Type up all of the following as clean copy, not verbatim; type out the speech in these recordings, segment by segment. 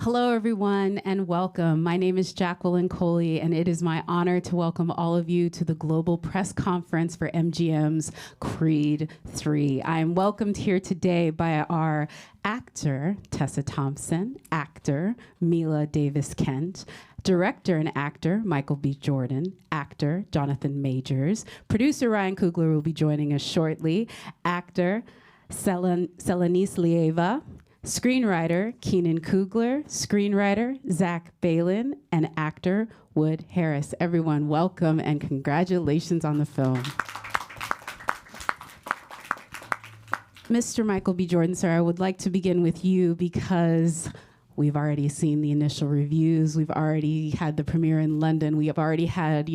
Hello, everyone, and welcome. My name is Jacqueline Coley, and it is my honor to welcome all of you to the global press conference for MGM's Creed 3. I am welcomed here today by our actor, Tessa Thompson, actor, Mila Davis-Kent, director and actor, Michael B. Jordan, actor, Jonathan Majors, producer Ryan Coogler will be joining us shortly, actor, Selenice Lieva, screenwriter Keenan Coogler, screenwriter Zach Balin, and actor Wood Harris. Everyone, welcome and congratulations on the film. Mr. Michael B. Jordan, sir, I would like to begin with you because we've already seen the initial reviews. We've already had the premiere in London. We have already had,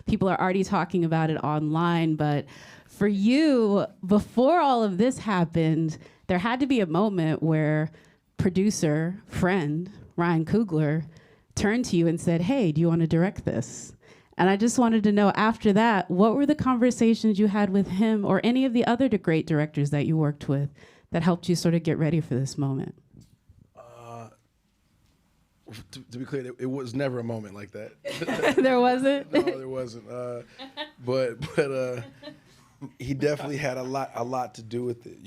people are already talking about it online. But for you, before all of this happened, there had to be a moment where producer, friend, Ryan Coogler turned to you and said, hey, do you want to direct this? And I just wanted to know after that, what were the conversations you had with him or any of the other great directors that you worked with that helped you sort of get ready for this moment? To be clear, it was never a moment like that. There wasn't? No, there wasn't. But he definitely had a lot to do with it.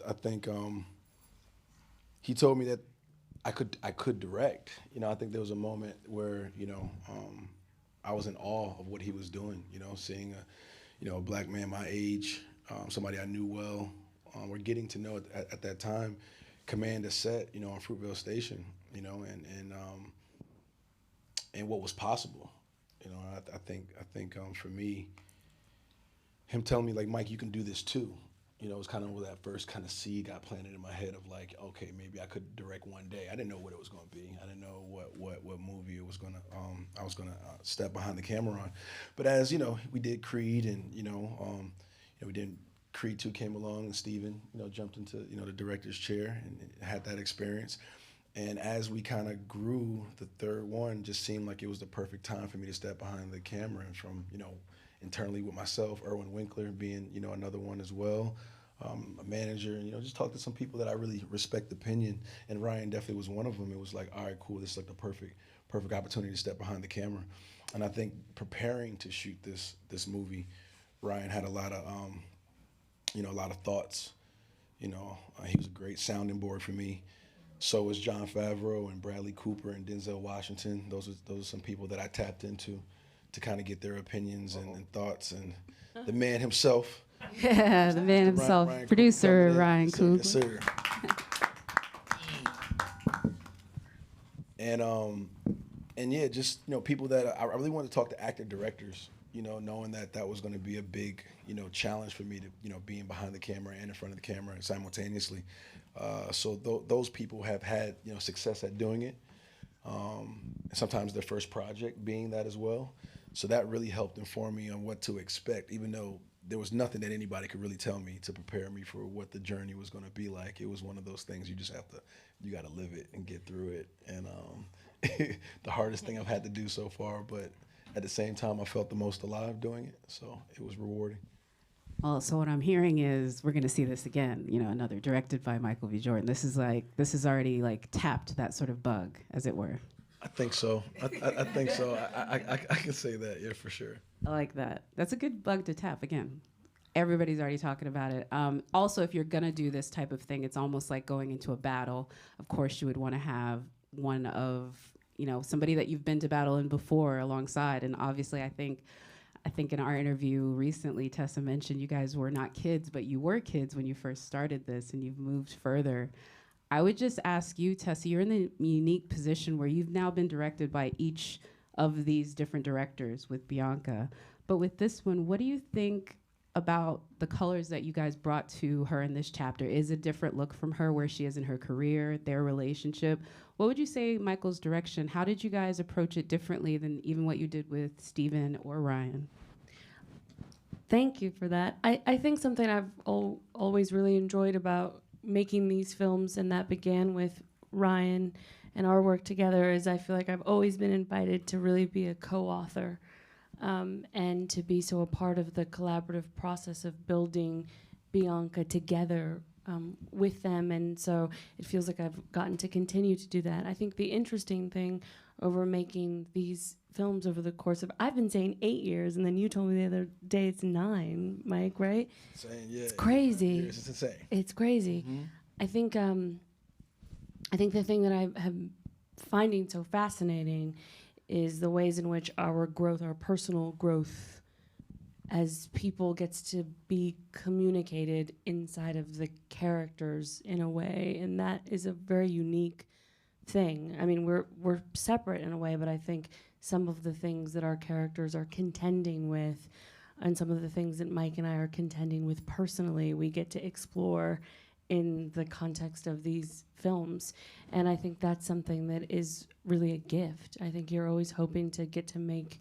I think he told me that I could direct. I think there was a moment where I was in awe of what he was doing. Seeing a black man my age, somebody I knew well, or getting to know at that time, command a set, on Fruitvale Station, and what was possible. I think for me, him telling me, like, Mike, you can do this too. It was kind of where that first kind of seed got planted in my head of like, okay, maybe I could direct one day. I didn't know what it was going to be. I didn't know what movie it was going to, I was going to step behind the camera on. But as, we did Creed and, we did Creed 2 came along and Steven, jumped into, the director's chair and had that experience. And as we kind of grew, the third one just seemed like it was the perfect time for me to step behind the camera and from, internally with myself, Erwin Winkler being, another one as well, a manager, and, just talk to some people that I really respect the opinion, and Ryan definitely was one of them. It was like, all right, cool, this is like the perfect opportunity to step behind the camera. And I think preparing to shoot this movie, Ryan had a lot of thoughts. He was a great sounding board for me. So was Jon Favreau and Bradley Cooper and Denzel Washington. Those are some people that I tapped into to kind of get their opinions and thoughts, and the man himself. Yeah, the man himself, Ryan producer Ryan Coogler. Yes, sir. And yeah, just people that I really wanted to talk to actor directors. Knowing that was going to be a big challenge for me to being behind the camera and in front of the camera simultaneously. So those people have had success at doing it. Sometimes their first project being that as well. So that really helped inform me on what to expect, even though there was nothing that anybody could really tell me to prepare me for what the journey was going to be like. It was one of those things you got to live it and get through it. And the hardest thing I've had to do so far, but at the same time, I felt the most alive doing it. So it was rewarding. Well, so what I'm hearing is we're going to see this again, another directed by Michael B. Jordan. This is already like tapped that sort of bug, as it were. I think so. I think so. I can say that, yeah, for sure. I like that. That's a good bug to tap. Again, everybody's already talking about it. Also, if you're going to do this type of thing, it's almost like going into a battle. Of course, you would want to have one of, somebody that you've been to battle in before alongside. And obviously, I think in our interview recently, Tessa mentioned you guys were not kids, but you were kids when you first started this, and you've moved further. I would just ask you, Tessa, you're in the unique position where you've now been directed by each of these different directors with Bianca. But with this one, what do you think about the colors that you guys brought to her in this chapter? Is a different look from her where she is in her career, their relationship? What would you say, Michael's direction? How did you guys approach it differently than even what you did with Steven or Ryan? Thank you for that. I think something I've always really enjoyed about making these films, and that began with Ryan and our work together, is I feel like I've always been invited to really be a co-author and to be so a part of the collaborative process of building Bianca together with them, and so it feels like I've gotten to continue to do that. I think the interesting thing over making these films over the course of, I've been saying 8 years, and then you told me the other day it's 9, Mike, right? It's crazy. It's insane. It's crazy. I think the thing that I have finding so fascinating is the ways in which our growth, our personal growth as people, gets to be communicated inside of the characters in a way, and that is a very unique thing. I mean, we're separate in a way, but I think some of the things that our characters are contending with, and some of the things that Mike and I are contending with personally, we get to explore in the context of these films. And I think that's something that is really a gift. I think you're always hoping to get to make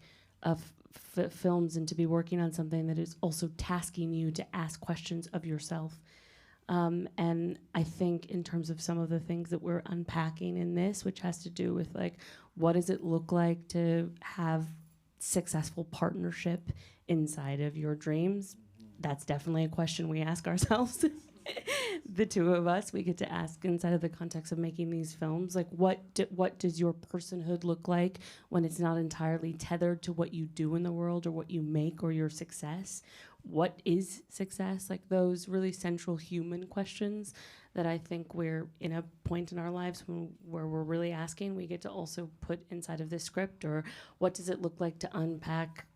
films and to be working on something that is also tasking you to ask questions of yourself. And I think in terms of some of the things that we're unpacking in this, which has to do with like, what does it look like to have successful partnership inside of your dreams? That's definitely a question we ask ourselves. The two of us, we get to ask inside of the context of making these films, like what does your personhood look like when it's not entirely tethered to what you do in the world or what you make or your success? What is success? Like those really central human questions that I think we're in a point in our lives where we're really asking, we get to also put inside of this script. Or what does it look like to unpack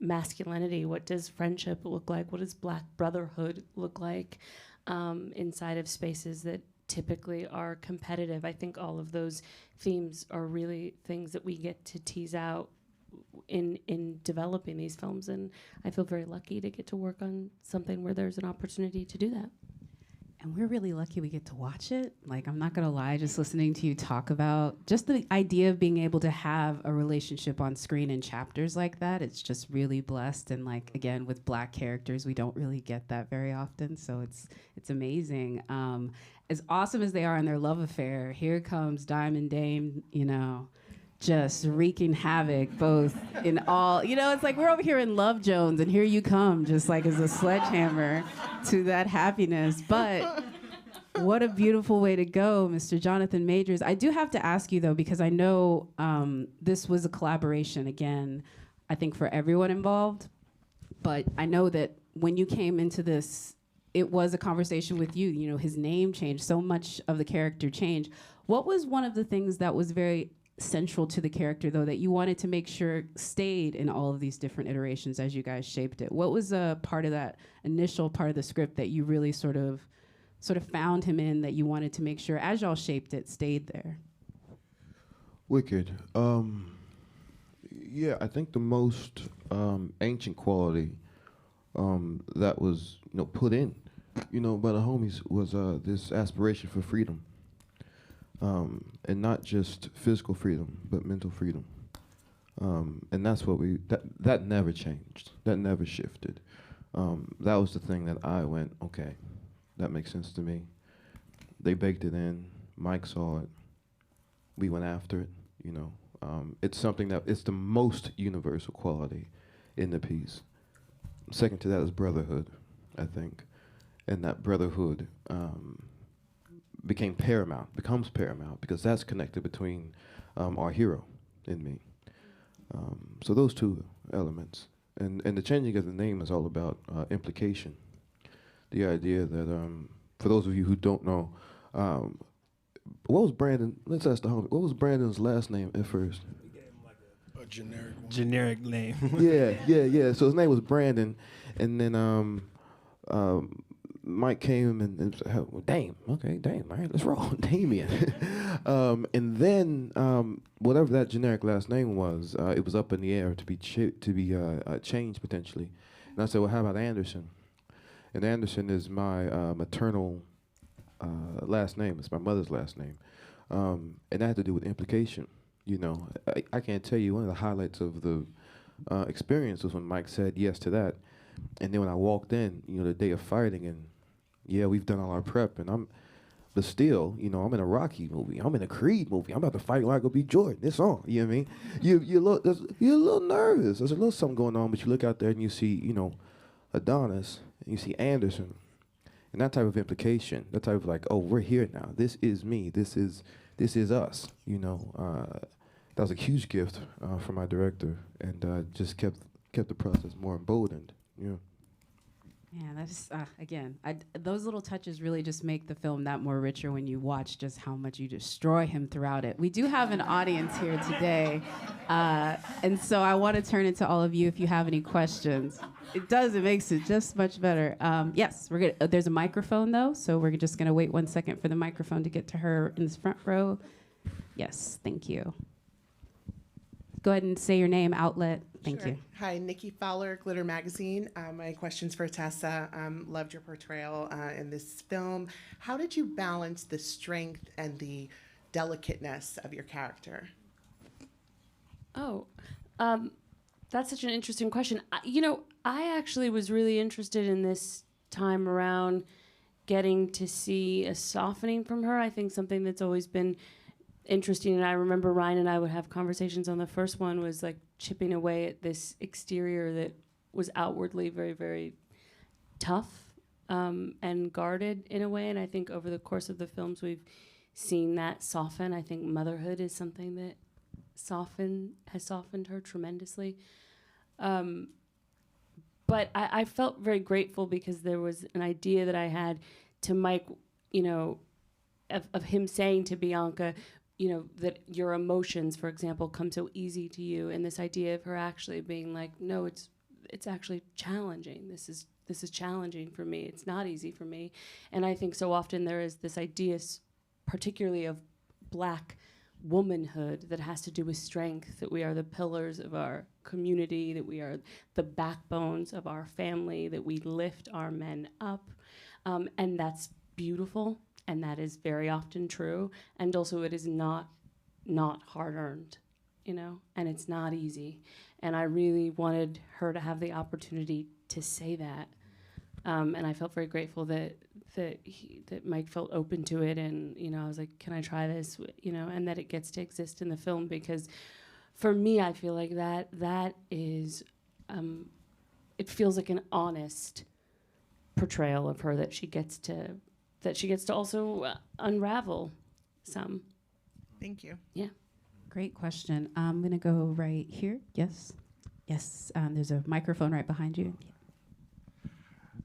masculinity? What does friendship look like? What does Black brotherhood look like? Inside of spaces that typically are competitive. I think all of those themes are really things that we get to tease out in developing these films, and I feel very lucky to get to work on something where there's an opportunity to do that. And we're really lucky we get to watch it. Like, I'm not gonna lie, just listening to you talk about just the idea of being able to have a relationship on screen in chapters like that, it's just really blessed. And like, again, with Black characters, we don't really get that very often. So it's amazing. As awesome as they are in their love affair, here comes Diamond Dame, just wreaking havoc both in all, it's like we're over here in Love Jones and here you come just like as a sledgehammer to that happiness. But what a beautiful way to go, Mr. Jonathan Majors. I do have to ask you though, because I know this was a collaboration again, I think for everyone involved, but I know that when you came into this, it was a conversation with you, his name changed, so much of the character changed. What was one of the things that was very central to the character though that you wanted to make sure stayed in all of these different iterations as you guys shaped it? What was a part of that initial part of the script that you really sort of found him in, that you wanted to make sure as y'all shaped it stayed there? Wicked. Yeah, I think the most ancient quality that was put in by the homies was this aspiration for freedom. And not just physical freedom, but mental freedom. And that's what that never changed. That never shifted. That was the thing that I went, okay, that makes sense to me. They baked it in. Mike saw it. We went after it, It's something that, it's the most universal quality in the piece. Second to that is brotherhood, I think. And that brotherhood, becomes paramount because that's connected between our hero and me. So those two elements. And the changing of the name is all about implication. The idea that, for those of you who don't know, what was Brandon, let's ask the homie, what was Brandon's last name at first? We gave him like a generic one. Generic name. Yeah. So his name was Brandon. And then Mike came and said, oh, Dame, okay, Dame, all right, let's roll, Damien. And then whatever that generic last name was, it was up in the air to be changed potentially. And I said, well, how about Anderson? And Anderson is my maternal last name. It's my mother's last name. And that had to do with implication. I can't tell you, one of the highlights of the experience was when Mike said yes to that. And then when I walked in, the day of fighting, and yeah, we've done all our prep, and but still, I'm in a Rocky movie, I'm in a Creed movie, I'm about to fight like B. Jordan. It's on, you know what I mean? You're a little nervous. There's a little something going on, but you look out there and you see, Adonis, and you see Anderson, and that type of implication, that type of like, oh, we're here now. This is me. This is us. You know, that was a huge gift from my director, and just kept the process more emboldened. Yeah. Yeah, that's again, those little touches really just make the film that more richer when you watch just how much you destroy him throughout it. We do have an audience here today, and so I want to turn it to all of you if you have any questions. It makes it just much better. Yes, we're gonna. There's a microphone though, so we're just gonna wait 1 second for the microphone to get to her in this front row. Yes, thank you. Go ahead and say your name, outlet. Thank you. Hi, Nikki Fowler, Glitter Magazine. My question's for Tessa. Loved your portrayal in this film. How did you balance the strength and the delicateness of your character? Oh, that's such an interesting question. I actually was really interested in this time around getting to see a softening from her. I think something that's always been interesting, and I remember Ryan and I would have conversations on the first one, was like chipping away at this exterior that was outwardly very, very tough and guarded in a way. And I think over the course of the films we've seen that soften. I think motherhood is something that has softened her tremendously. But I felt very grateful because there was an idea that I had to Mike, of him saying to Bianca, that your emotions, for example, come so easy to you, and this idea of her actually being like, no, it's actually challenging. This is challenging for me. It's not easy for me. And I think so often there is this idea, particularly of Black womanhood, that has to do with strength, that we are the pillars of our community, that we are the backbones of our family, that we lift our men up, and that's beautiful. And that is very often true. And also it is not hard-earned, and it's not easy. And I really wanted her to have the opportunity to say that. And I felt very grateful that Mike felt open to it. And, I was like, can I try this? And that it gets to exist in the film, because for me, I feel like that is, it feels like an honest portrayal of her that she gets to also unravel some. Thank you. Yeah. Great question. I'm going to go right here. Yes. There's a microphone right behind you.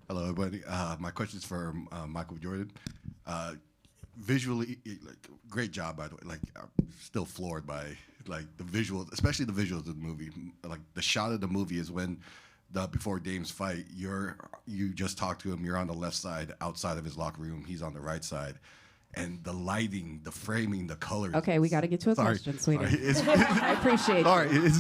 Hello, everybody. My question is for Michael Jordan. Visually, great job, by the way. I'm still floored by the visuals, especially the visuals of the movie. The shot of the movie is when before Dame's fight, you just talked to him. You're on the left side, outside of his locker room. He's on the right side, and the lighting, the framing, the colors. Okay, we got to get to a question, sweetie. I appreciate it.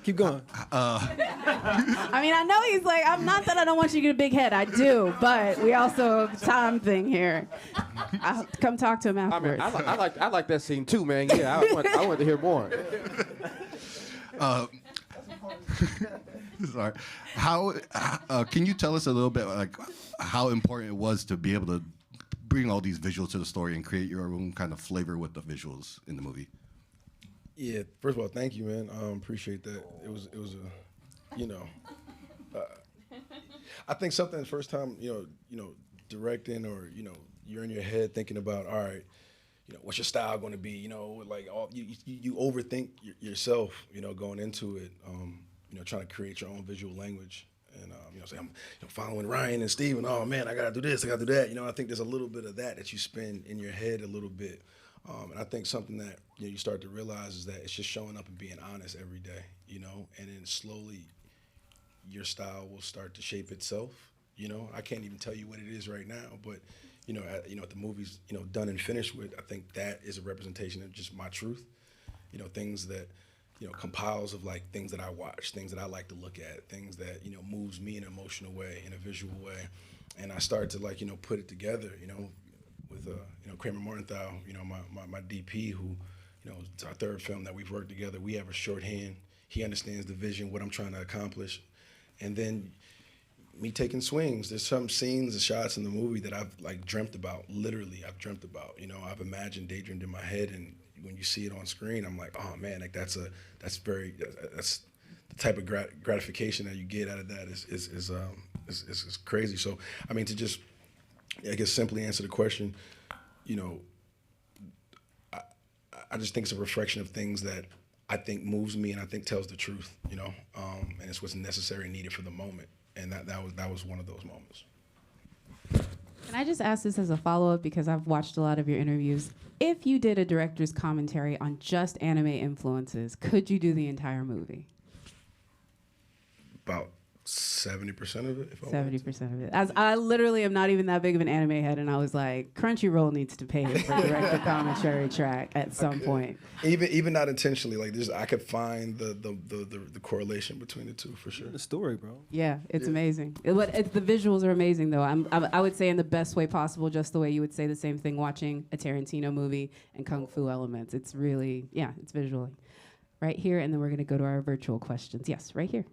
Keep going. I know he's like, I'm not that I don't want you to get a big head. I do, but we also have a time thing here. I'll come talk to him afterwards. I like that scene too, man. Yeah, I want to hear more. Sorry. How can you tell us a little bit how important it was to be able to bring all these visuals to the story and create your own kind of flavor with the visuals in the movie? Yeah. First of all, thank you, man. Appreciate that. It was I think something the first time directing, or you're in your head thinking about, all right, what's your style going to be? You overthink yourself, going into it. Trying to create your own visual language, and say I'm following Ryan and Steven. Oh man, I gotta do this, I gotta do that. I think there's a little bit of that you spin in your head a little bit, and I think something that you start to realize is that it's just showing up and being honest every day, and then slowly your style will start to shape itself. I can't even tell you what it is right now, but at the movie's done and finished with, I think that is a representation of just my truth. Things that compiles of things that I watch, things that I like to look at, things that moves me in an emotional way, in a visual way, and I started to put it together, with Kramer Martinthau, my DP, who it's our third film that we've worked together. We have a shorthand. He understands the vision, what I'm trying to accomplish, and then me taking swings. There's some scenes and shots in the movie that I've dreamt about. Literally, I've dreamt about. I've imagined, daydreamed in my head, and when you see it on screen, I'm like, oh man, that's the type of gratification that you get out of that is It's crazy. So, I mean, to just, I guess, simply answer the question, you know, I just think it's a reflection of things that I think moves me and I think tells the truth, you know, and it's what's necessary and needed for the moment. And that was one of those moments. Can I just ask this as a follow-up, because I've watched a lot of your interviews. If you did a director's commentary on just anime influences, could you do the entire movie? About 70% of it, if I 70% of it. As I literally am not even that big of an anime head, and I was like, Crunchyroll needs to pay for director commentary track at some point. Even not intentionally, like this, I could find the correlation between the two for sure. The story, bro. Yeah, it's amazing. The visuals are amazing, though. I would say in the best way possible, just the way you would say the same thing watching a Tarantino movie and Kung Fu elements. It's really, yeah, it's visually. Right here, and then we're going to go to our virtual questions. Yes, right here.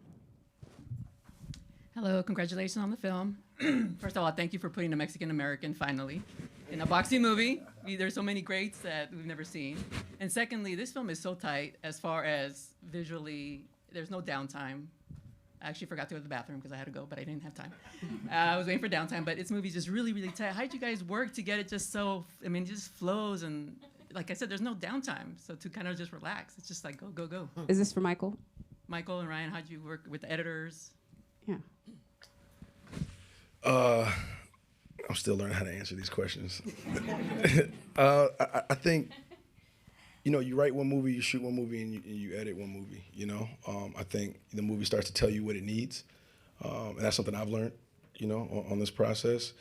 Hello, congratulations on the film. First of all, thank you for putting a Mexican-American finally in a boxing movie. There's so many greats that we've never seen. And secondly, this film is so tight as far as visually, there's no downtime. I actually forgot to go to the bathroom because I had to go, but I didn't have time. I was waiting for downtime, but this movie's just really, really tight. How did you guys work to get it just so, I mean, it just flows, and like I said, there's no downtime. So to kind of just relax, it's just like go, go, go. Is this for Michael? Michael and Ryan, how'd you work with the editors? Yeah. I'm still learning how to answer these questions. I think, you know, you write one movie, you shoot one movie, and you edit one movie. You know, I think the movie starts to tell you what it needs, and that's something I've learned, you know, on this process.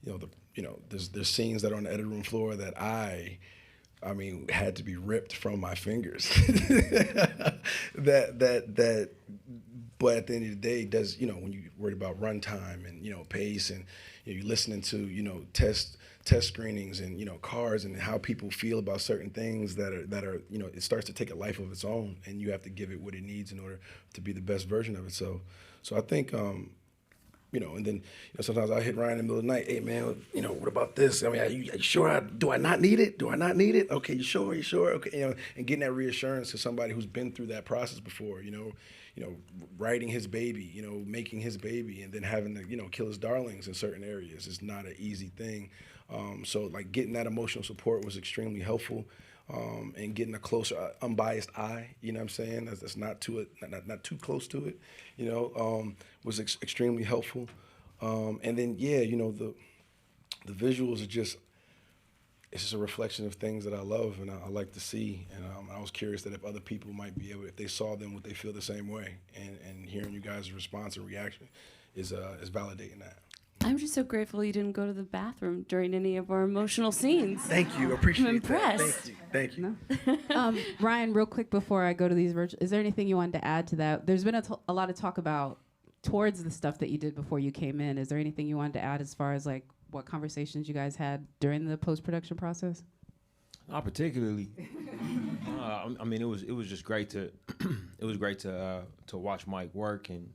You know, there's scenes that are on the editing room floor that I mean, had to be ripped from my fingers. But at the end of the day, does, you know, when you're worried about runtime and, you know, pace, and you're listening to, you know, test screenings and, you know, cars and how people feel about certain things that are, you know, it starts to take a life of its own, and you have to give it what it needs in order to be the best version of it. So I think, you know, and then, you know, sometimes I hit Ryan in the middle of the night. Hey, man, you know, what about this? I mean, are you sure? Do I not need it? Do I not need it? Okay, you sure? You sure? Okay, you know, and getting that reassurance to somebody who's been through that process before. You know, writing his baby, you know, making his baby, and then having to, you know, kill his darlings in certain areas is not an easy thing. So like getting that emotional support was extremely helpful. And getting a closer, unbiased eye, you know what I'm saying? That's not too close to it, you know, was extremely helpful. And then, yeah, you know, the visuals are just, it's just a reflection of things that I love and I like to see. And I was curious that if other people might be able, if they saw them, would they feel the same way? And hearing you guys' response and reaction is validating that. I'm just so grateful you didn't go to the bathroom during any of our emotional scenes. Thank you, appreciate I'm impressed. that. Thank you. No. Ryan, real quick before I go to these virtual, is there anything you wanted to add to that? There's been a lot of talk about towards the stuff that you did before you came in. Is there anything you wanted to add as far as like what conversations you guys had during the post-production process? Not particularly. I mean, it was just great to to watch Mike work, and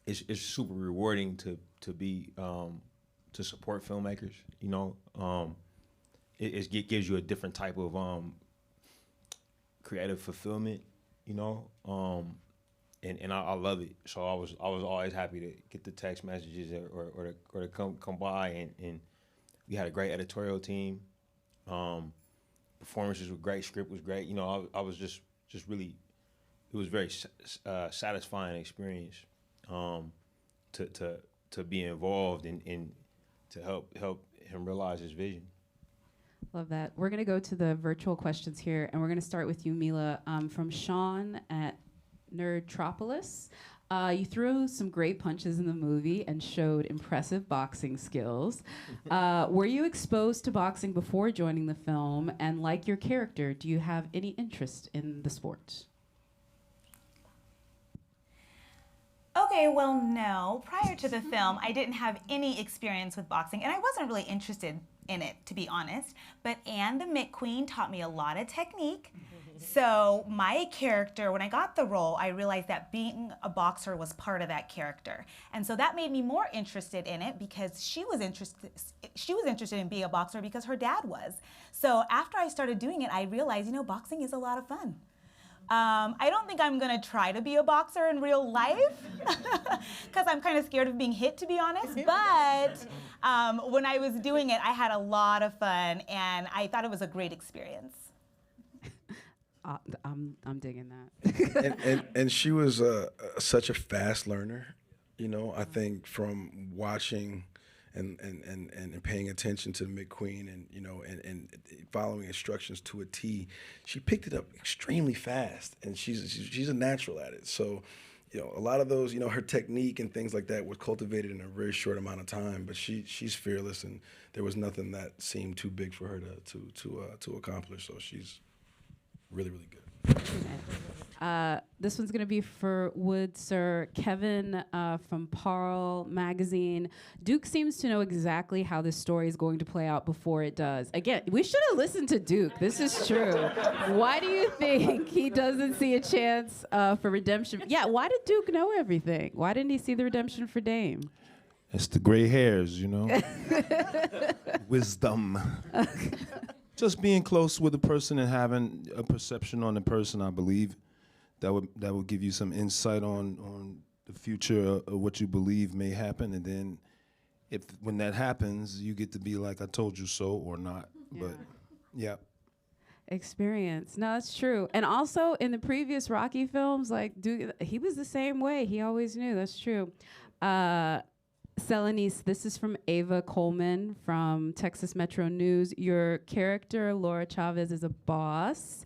it's super rewarding to be to support filmmakers. You know, it gives you a different type of creative fulfillment. You know, and I love it. So I was always happy to get the text messages or to come by, and we had a great editorial team. Performances were great, script was great. You know, I was just really, it was very satisfying experience to be involved and to help him realize his vision. Love that. We're going to go to the virtual questions here, and we're going to start with you, Mila, from Sean at Nerdtropolis. You threw some great punches in the movie and showed impressive boxing skills. Were you exposed to boxing before joining the film? And like your character, do you have any interest in the sport? Okay, well, no. Prior to the film, I didn't have any experience with boxing, and I wasn't really interested in it, to be honest. But Anne the Mitt Queen taught me a lot of technique. So my character, when I got the role, I realized that being a boxer was part of that character. And so that made me more interested in it because she was interested in being a boxer because her dad was. So after I started doing it, I realized, you know, boxing is a lot of fun. I don't think I'm gonna try to be a boxer in real life because I'm kind of scared of being hit, to be honest. But when I was doing it, I had a lot of fun, and I thought it was a great experience. I'm digging that. and she was such a fast learner. You know, I think from watching and paying attention to the McQueen and, you know, and following instructions to a T, she picked it up extremely fast, and she's a natural at it. So, you know, a lot of those, you know, her technique and things like that was cultivated in a very short amount of time, but she's fearless, and there was nothing that seemed too big for her to accomplish. So she's really, really good. This one's going to be for Wood Sir. Kevin from Parle Magazine. Duke seems to know exactly how this story is going to play out before it does. Again, we should have listened to Duke. This is true. Why do you think he doesn't see a chance for redemption? Yeah, why did Duke know everything? Why didn't he see the redemption for Dame? It's the gray hairs, you know. Wisdom. Just being close with the person and having a perception on the person, I believe, that would give you some insight on the future of what you believe may happen, and then when that happens, you get to be like, I told you so, or not. Yeah. But yeah. Experience. No, that's true. And also in the previous Rocky films, like Duke, he was the same way. He always knew. That's true. Celanese, this is from Ava Coleman from Texas Metro News. Your character, Laura Chavez, is a boss.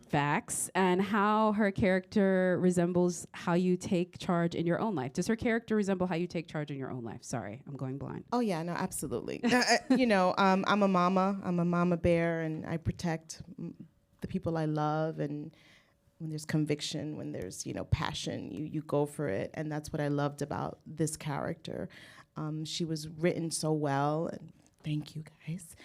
Facts. And how her character resembles how you take charge in your own life. Does her character resemble how you take charge in your own life? Sorry, I'm going blind. Oh, yeah, no, absolutely. You know, I'm a mama. I'm a mama bear, and I protect the people I love, and when there's conviction, when there's, you know, passion, you go for it. And that's what I loved about this character. She was written so well, and thank you guys.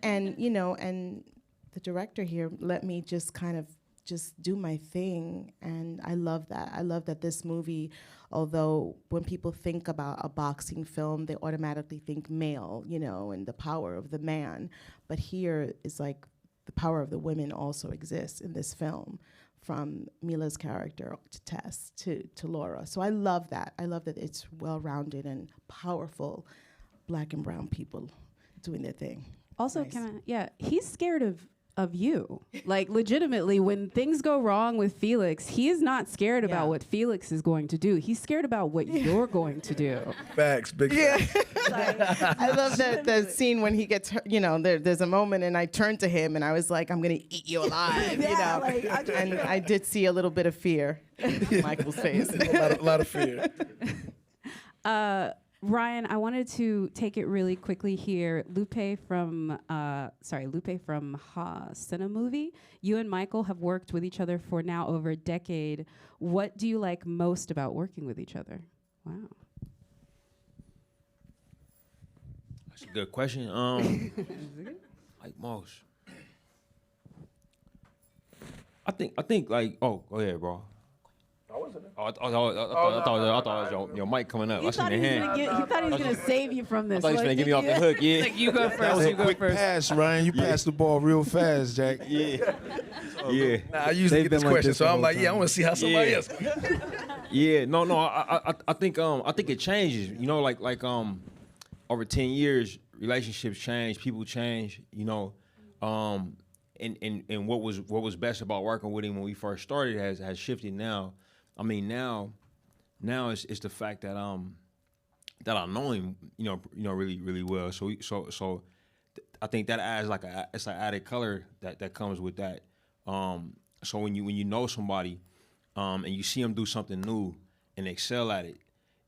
And, you know, and the director here let me just kind of just do my thing. And I love that. I love that this movie, although when people think about a boxing film, they automatically think male, you know, and the power of the man. But here is like the power of the women also exists in this film, from Mila's character to Tess to Laura. So I love that. I love that it's well-rounded and powerful Black and brown people doing their thing. Also, he's scared of you. Like, legitimately, when things go wrong with Felix, he is not scared about what Felix is going to do. He's scared about what you're going to do. Facts, big facts. I love the scene when he gets hurt, you know, there's a moment and I turned to him and I was like, I'm going to eat you alive, you know. Like, and I did see a little bit of fear in Michael's face. a lot of fear. Ryan, I wanted to take it really quickly here. Lupe from Cine Movie. You and Michael have worked with each other for now over a decade. What do you like most about working with each other? Wow. That's a good question. Like most. I think like, oh, go ahead, bro. I thought it was your mic coming up. I seen your hand. He thought he was going to save you from this. I thought he was going to get me off the hook, yeah. Like, you go first. That was a quick pass, Ryan. You passed the ball real fast, Jack. Yeah. Yeah. Nah, I usually get this question, so I'm like, I want to see how somebody else. Yeah, no, I think it changes. You know, like over 10 years, relationships change, people change. You know, and what was best about working with him when we first started has shifted now. I mean, now it's the fact that that I know him, you know, really, really well. So I think that adds like it's an added color that comes with that. So when you know somebody, and you see them do something new and excel at it,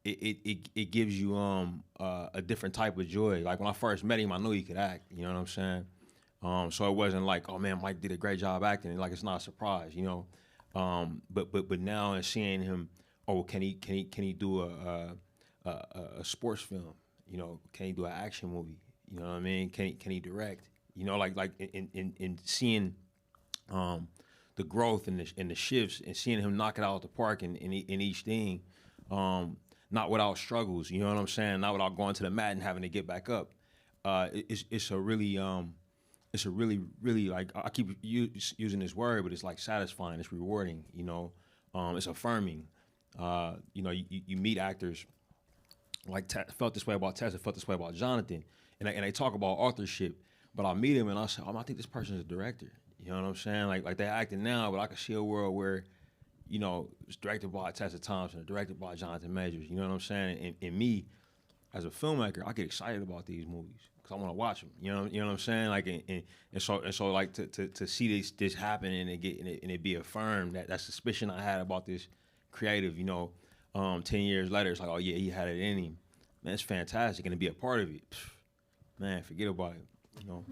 it gives you a different type of joy. Like when I first met him, I knew he could act. You know what I'm saying? So it wasn't like, oh man, Mike did a great job acting. Like it's not a surprise, you know. But now and seeing him, oh, can he do a sports film? You know, can he do an action movie? You know what I mean? Can he direct? You know, like in seeing the growth and the shifts and seeing him knock it out of the park in each thing, not without struggles. You know what I'm saying? Not without going to the mat and having to get back up. It's a really it's a really, really, like, I keep using this word, but it's like satisfying, it's rewarding, you know, it's affirming. You know, you meet actors like felt this way about Tessa, felt this way about Jonathan, and they talk about authorship, but I meet him and I say, I think this person's a director. You know what I'm saying? Like they're acting now, but I can see a world where, you know, it's directed by Tessa Thompson, or directed by Jonathan Majors. You know what I'm saying? And me, as a filmmaker, I get excited about these movies because I want to watch them. You know what I'm saying? Like and so like to see this happen and it be affirmed, that suspicion I had about this creative, you know, 10 years later, it's like, oh yeah, he had it in him. Man, it's fantastic, and to be a part of it, man, forget about it. You know.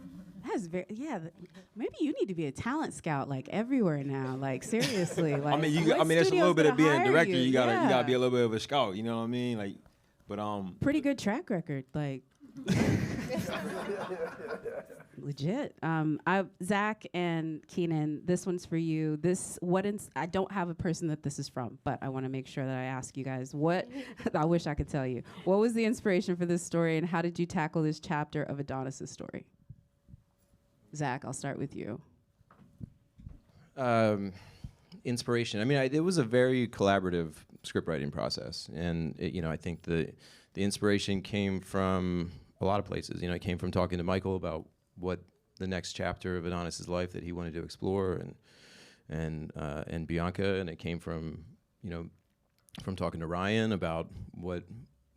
That's maybe you need to be a talent scout like everywhere now. Like seriously, like I mean, that's a little bit of being a director. You gotta be a little bit of a scout. You know what I mean? Like, but pretty good track record, like. Legit. Zach and Keenan, this one's for you. I don't have a person that this is from, but I want to make sure that I ask you guys what. I wish I could tell you. What was the inspiration for this story, and how did you tackle this chapter of Adonis' story? Zach, I'll start with you. Inspiration. I mean, it was a very collaborative scriptwriting process, and I think the inspiration came from a lot of places. You know, it came from talking to Michael about what the next chapter of Adonis' life that he wanted to explore, and Bianca, and it came from from talking to Ryan about what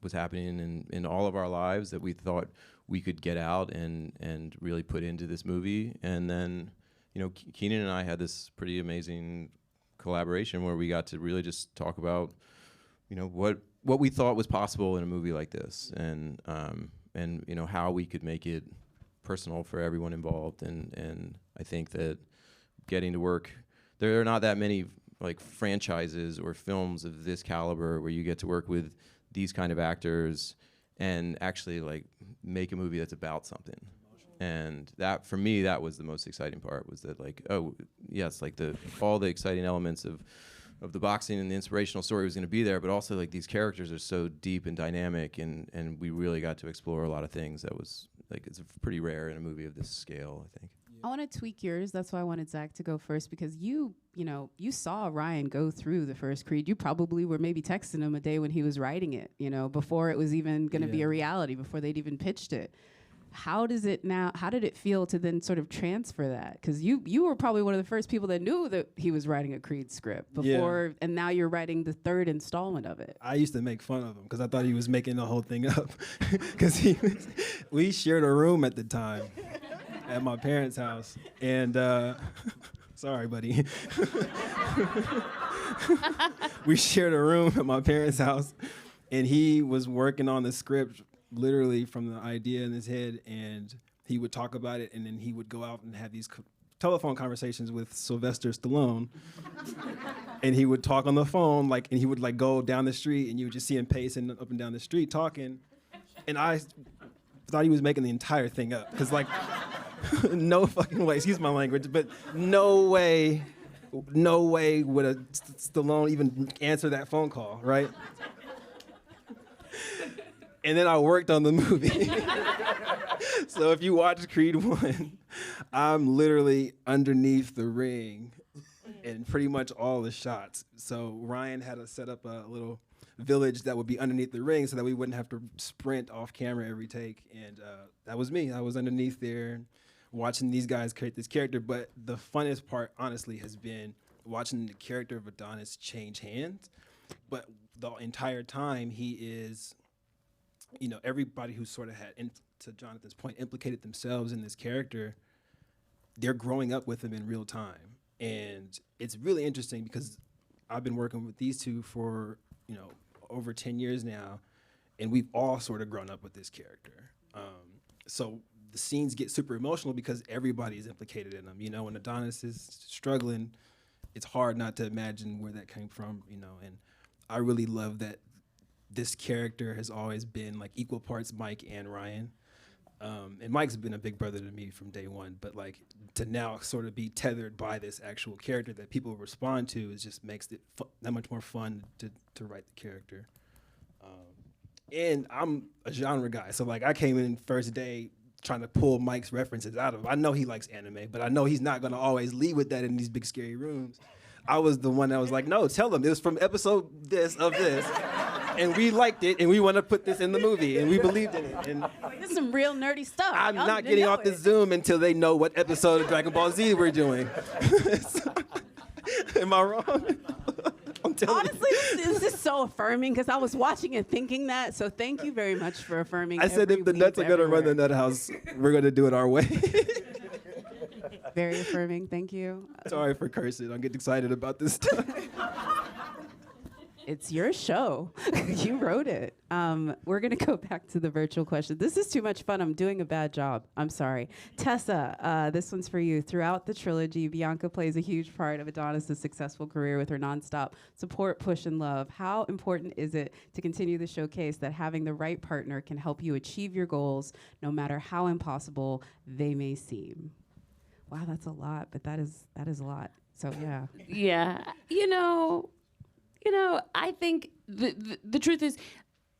was happening in all of our lives that we thought we could get out and really put into this movie. And then Keenan and I had this pretty amazing collaboration where we got to really just talk about what we thought was possible in a movie like this, and how we could make it personal for everyone involved. And I think that getting to work, there are not that many like franchises or films of this caliber where you get to work with these kind of actors and actually like make a movie that's about something. And that, for me, that was the most exciting part, was that like, oh yes, like all the exciting elements of the boxing and the inspirational story was going to be there, but also like these characters are so deep and dynamic, and we really got to explore a lot of things that was like, it's pretty rare in a movie of this scale, I think. I want to tweak yours. That's why I wanted Zach to go first, because you saw Ryan go through the first Creed. You probably were maybe texting him a day when he was writing it, before it was even going to be a reality, before they'd even pitched it. How did it feel to then sort of transfer that? Because you were probably one of the first people that knew that he was writing a Creed script before, and now you're writing the third installment of it. I used to make fun of him because I thought he was making the whole thing up. Because we shared a room at the time at my parents' house, and sorry, buddy. We shared a room at my parents' house, and he was working on the script literally from the idea in his head, and he would talk about it, and then he would go out and have these telephone conversations with Sylvester Stallone, and he would talk on the phone, and he would go down the street, and you would just see him pacing up and down the street talking, and I thought he was making the entire thing up, because no fucking way, excuse my language, but no way would a Stallone even answer that phone call, right? And then I worked on the movie. So if you watch Creed 1, I'm literally underneath the ring in pretty much all the shots. So Ryan had to set up a little village that would be underneath the ring so that we wouldn't have to sprint off camera every take. And that was me. I was underneath there watching these guys create this character. But the funnest part, honestly, has been watching the character of Adonis change hands. But the entire time he is... everybody who sort of had, to Jonathan's point, implicated themselves in this character, they're growing up with him in real time. And it's really interesting because I've been working with these two for, over 10 years now, and we've all sort of grown up with this character. So the scenes get super emotional because everybody is implicated in them. When Adonis is struggling, it's hard not to imagine where that came from, and I really love that this character has always been equal parts Mike and Ryan. And Mike's been a big brother to me from day one, but to now sort of be tethered by this actual character that people respond to just makes it that much more fun to write the character. And I'm a genre guy, so I came in first day trying to pull Mike's references out of him. I know he likes anime, but I know he's not gonna always lead with that in these big scary rooms. I was the one that was like, no, tell him it was from episode this of this, and we liked it, and we want to put this in the movie, and we believed in it. And This is some real nerdy stuff. I'm Y'all not need to getting know off the it. Zoom until they know what episode of Dragon Ball Z we're doing. Am I wrong? I'm telling you. Honestly, this is so affirming because I was watching and thinking that. So thank you very much for affirming. I said every if the week, nuts are gonna run the everywhere. nut house, we're gonna do it our way. Very affirming. Thank you. Sorry for cursing. I get excited about this stuff. It's your show. You wrote it. We're going to go back to the virtual question. This is too much fun. I'm doing a bad job. I'm sorry. Tessa, this one's for you. Throughout the trilogy, Bianca plays a huge part of Adonis' successful career with her nonstop support, push, and love. How important is it to continue the showcase that having the right partner can help you achieve your goals, no matter how impossible they may seem? Wow, that's a lot, but that is a lot. So, yeah. Yeah. I think the truth is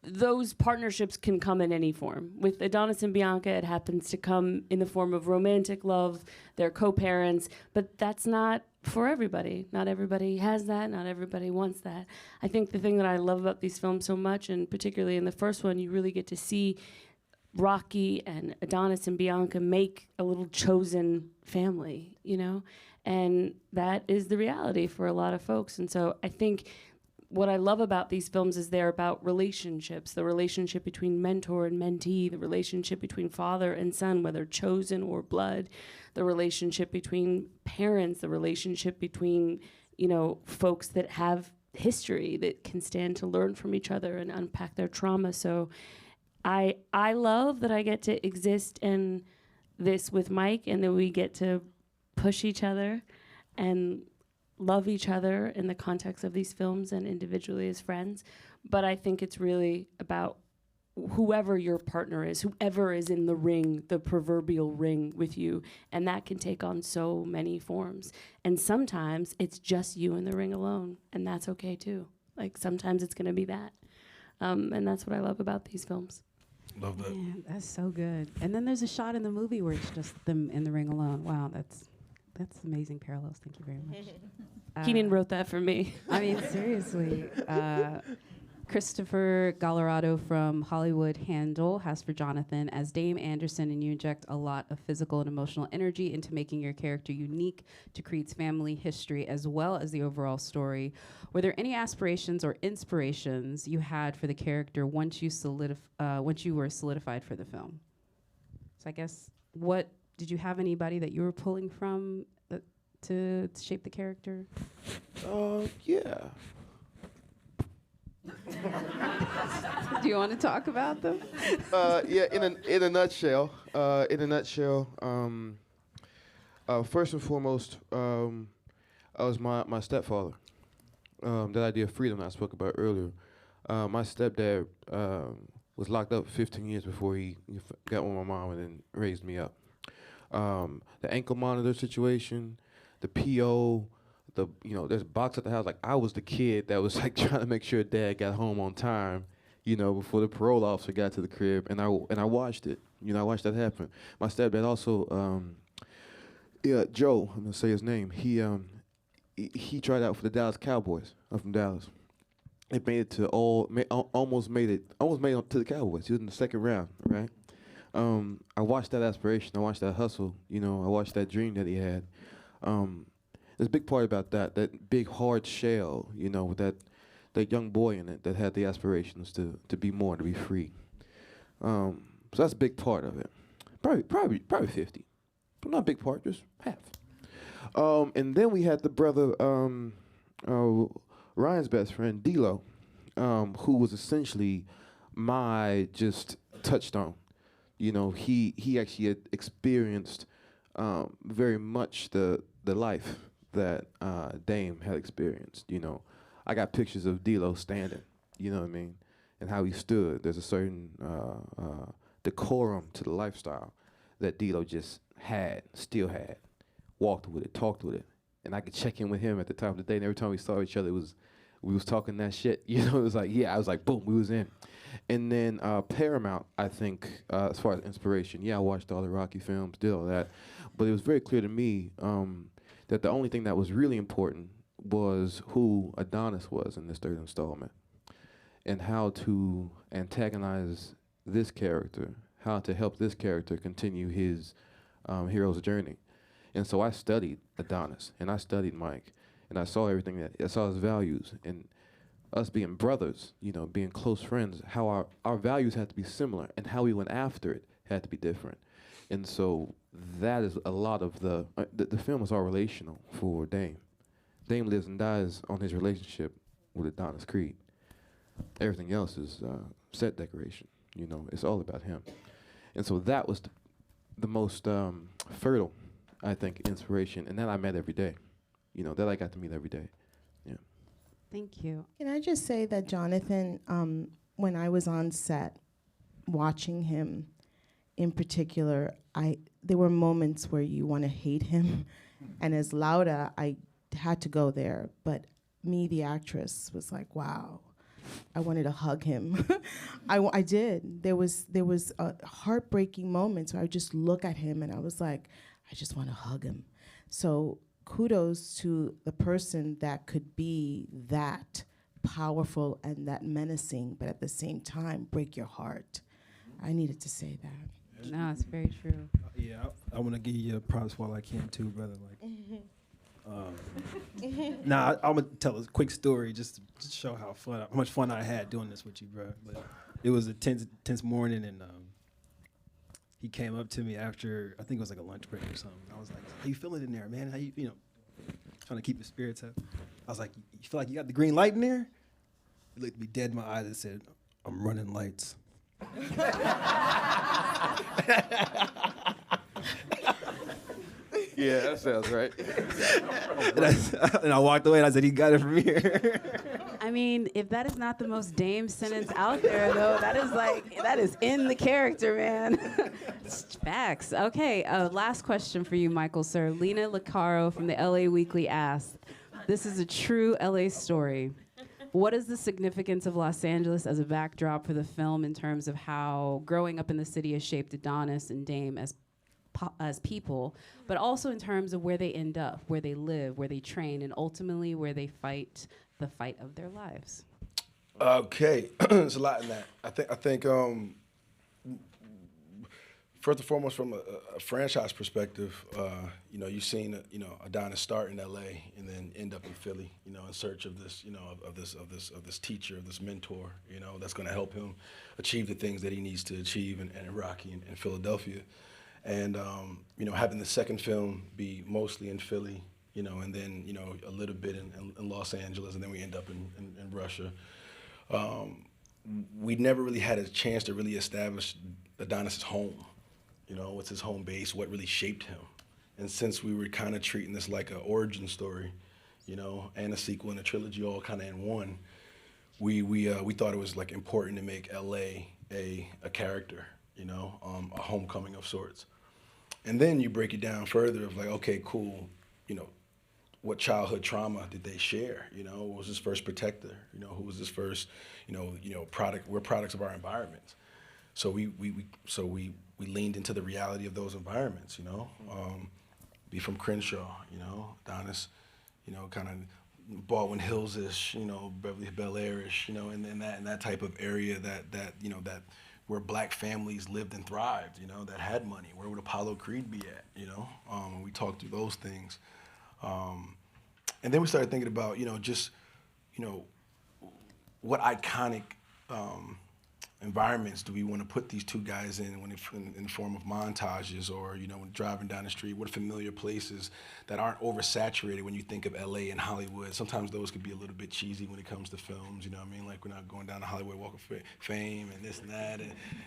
those partnerships can come in any form. With Adonis and Bianca, it happens to come in the form of romantic love. They're co-parents, but that's not for everybody. Not everybody has that. Not everybody wants that. I think the thing that I love about these films so much, and particularly in the first one, you really get to see Rocky and Adonis and Bianca make a little chosen family, and that is the reality for a lot of folks. And so I think what I love about these films is they're about relationships, the relationship between mentor and mentee, the relationship between father and son, whether chosen or blood, the relationship between parents, the relationship between, folks that have history that can stand to learn from each other and unpack their trauma. So I love that I get to exist in this with Mike, and that we get to push each other and love each other in the context of these films and individually as friends. But I think it's really about whoever your partner is, whoever is in the ring, the proverbial ring with you, and that can take on so many forms. And sometimes it's just you in the ring alone, and that's okay too. Like sometimes it's gonna be that. And that's what I love about these films. Love that. Man, that's so good. And then there's a shot in the movie where it's just them in the ring alone. Wow, that's amazing parallels. Thank you very much. Keenan wrote that for me. I mean, seriously. Christopher Gallarado from Hollywood Handle has for Jonathan, as Dame Anderson, and you inject a lot of physical and emotional energy into making your character unique to Creed's family history as well as the overall story. Were there any aspirations or inspirations you had for the character once you were solidified for the film? So I guess, did you have anybody that you were pulling from to shape the character? Yeah. Do you want to talk about them? Yeah. In a nutshell, first and foremost, I was my stepfather. That idea of freedom I spoke about earlier. My stepdad was locked up 15 years before he got with my mom and then raised me up. The ankle monitor situation, the PO, there's a box at the house. Like, I was the kid that was like trying to make sure Dad got home on time, before the parole officer got to the crib, and I watched it. I watched that happen. My stepdad also, Joe, I'm gonna say his name. He tried out for the Dallas Cowboys. I'm from Dallas. It made it to almost made it to the Cowboys. He was in the second round, right? I watched that aspiration. I watched that hustle. I watched that dream that he had. There's a big part about that big hard shell, with that young boy in it that had the aspirations to be more, to be free. So that's a big part of it. Probably 50. But not a big part, just half. And then we had the brother, Ryan's best friend, D-Lo, who was essentially my just touchstone. He actually had experienced very much the life that Dame had experienced. I got pictures of D-Lo standing, you know what I mean, and how he stood. There's a certain decorum to the lifestyle that D-Lo just still had, walked with it, talked with it. And I could check in with him at the top of the day, and every time we saw each other, it was We was talking that shit. You know, it was like, yeah, I was like, boom, we was in. And then Paramount, I think, as far as inspiration, yeah, I watched all the Rocky films, did all that. But it was very clear to me that the only thing that was really important was who Adonis was in this third installment and how to antagonize this character, how to help this character continue his hero's journey. And so I studied Adonis, and I studied Mike, and I saw everything I saw his values, and us being brothers, you know, being close friends, how our values had to be similar, and how we went after it had to be different. And so that is a lot of the film is all relational for Dame. Dame lives and dies on his relationship with Adonis Creed. Everything else is set decoration. You know, it's all about him. And so that was the most fertile, I think, inspiration. And that I met every day. You know, that I got to meet every day. Yeah. Thank you. Can I just say that Jonathan, when I was on set, watching him in particular, there were moments where you want to hate him. And as Lauda, I had to go there. But me, the actress, was like, wow. I wanted to hug him. I did. There was a heartbreaking moment where I would just look at him and I was like, I just want to hug him. So kudos to the person that could be that powerful and that menacing, but at the same time break your heart. I needed to say that. No, it's very true. Yeah, I want to give you props while I can too, brother. Like, I'm gonna tell a quick story just to show how much fun I had doing this with you, bro. But it was a tense morning, and he came up to me after, I think it was like a lunch break or something. I was like, "How you feeling in there, man? How you know, trying to keep the spirits up?" I was like, "You feel like you got the green light in there?" He looked me dead in my eyes and said, "I'm running lights." Yeah, that sounds right. and I walked away and I said, "He got it from here." I mean, if that is not the most Dame sentence out there, though, that is in the character, man. Facts. Okay, last question for you, Michael, sir. Lena Licaro from the LA Weekly asked, this is a true LA story. What is the significance of Los Angeles as a backdrop for the film in terms of how growing up in the city has shaped Adonis and Dame as people, but also in terms of where they end up, where they live, where they train, and ultimately where they fight the fight of their lives? Okay, there's a lot in that. I think first and foremost, from a franchise perspective, you know, you've seen Adonis start in L.A. and then end up in Philly, you know, in search of this, you know, of this teacher, of this mentor, you know, that's going to help him achieve the things that he needs to achieve in Rocky and Philadelphia. And, you know, having the second film be mostly in Philly, you know, and then, you know, a little bit in Los Angeles, and then we end up in Russia. We never really had a chance to really establish Adonis' home. You know, what's his home base, what really shaped him. And since we were kind of treating this like an origin story, you know, and a sequel and a trilogy all kind of in one, we thought it was like important to make L.A. a character, you know, a homecoming of sorts. And then you break it down further of like, okay, cool, you know, what childhood trauma did they share? You know, what was his first protector? You know, who was his first, you know, product? We're products of our environments. So we leaned into the reality of those environments. You know, be from Crenshaw. You know, Adonis. You know, kind of Baldwin Hills-ish. You know, Beverly Bel Air-ish. You know, and that type of area that you know that. Where black families lived and thrived, you know, that had money. Where would Apollo Creed be at, you know? And we talked through those things. And then we started thinking about, you know, just, you know, what iconic environments do we want to put these two guys in in the form of montages, or, you know, when driving down the street, what familiar places that aren't oversaturated when you think of LA and Hollywood. Sometimes those could be a little bit cheesy when it comes to films, you know what I mean? Like we're not going down the Hollywood Walk of Fame and this and that,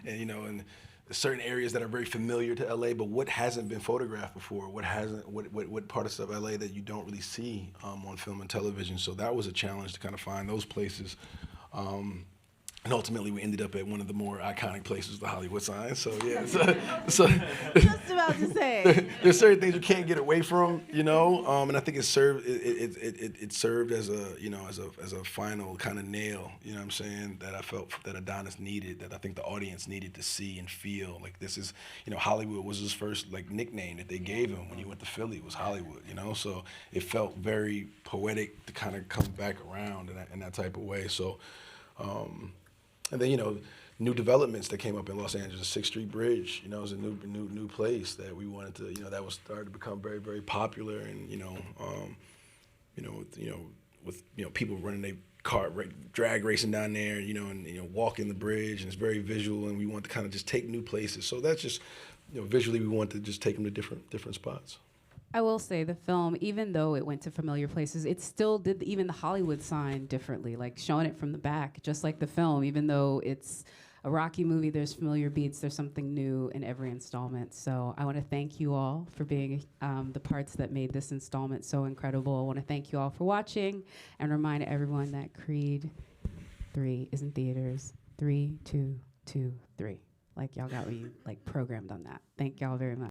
and you know, and certain areas that are very familiar to LA, but what hasn't been photographed before, what parts of LA that you don't really see on film and television. So that was a challenge to kind of find those places. And ultimately, we ended up at one of the more iconic places, the Hollywood sign. So yeah, so Just about to say. there's certain things you can't get away from, you know. And I think it served as a final kind of nail, you know what I'm saying, that I felt that Adonis needed, that I think the audience needed to see and feel. Like this is, you know, Hollywood was his first like nickname that they gave him when he went to Philly, was Hollywood, you know. So it felt very poetic to kind of come back around in that type of way. So. And then, you know, new developments that came up in Los Angeles, 6th Street Bridge, you know, is a new place that we wanted to, you know, that was started to become very, very popular, and with people running their drag racing down there, you know, and walking the bridge, and it's very visual, and we want to kind of just take new places. So that's just, you know, visually we want to just take them to different spots. I will say the film, even though it went to familiar places, it still did even the Hollywood sign differently, like showing it from the back, just like the film. Even though it's a Rocky movie, there's familiar beats, there's something new in every installment. So I want to thank you all for being the parts that made this installment so incredible. I want to thank you all for watching and remind everyone that Creed 3 is in theaters. 3, 2, 2, 3. Like y'all got me like programmed on that. Thank y'all very much.